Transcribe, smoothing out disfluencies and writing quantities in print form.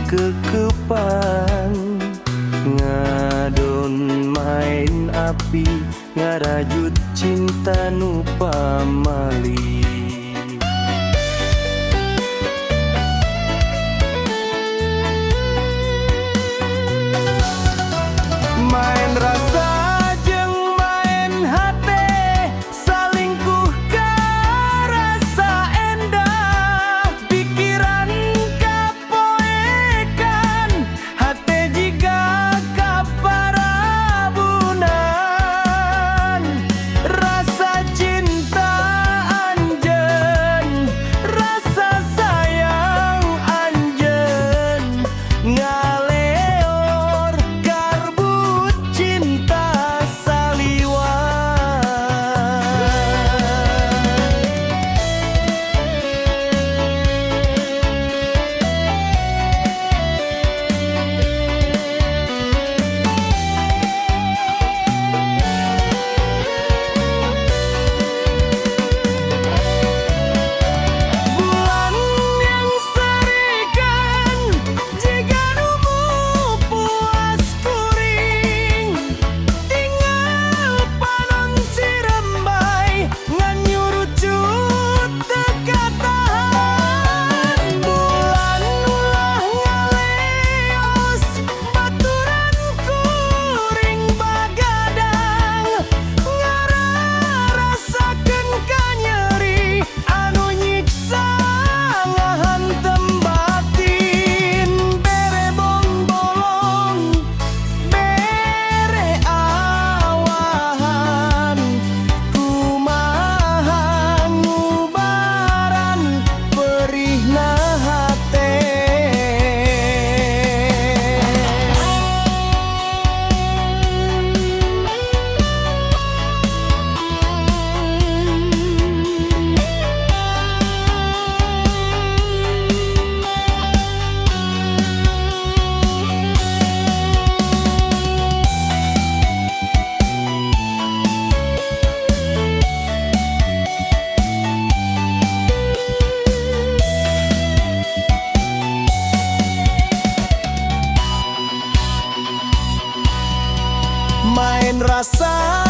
kekepan, ngadon main api, ngarajut cinta nu pamali. Main rasa jeung main hate, salingkuh ka rasa endah, pikiran kapoekan, hate jiga kaparabunan. Rasa cinta anjeun, rasa sayang anjeun, ngaleor karbut cinta saliwaan. Bulan yang serikan, jiga nu puas kuring, tinggal panon cirembai, ngan nyurucut teka tahan. Bulan ulah ngaleos, baturan kuring bagadang, ngararasakeun ka nyeri anu nyiksa ngahantem batin. Bere bong-bolong, bere awahan, kumaha ngubaran perihna hate. Main rasa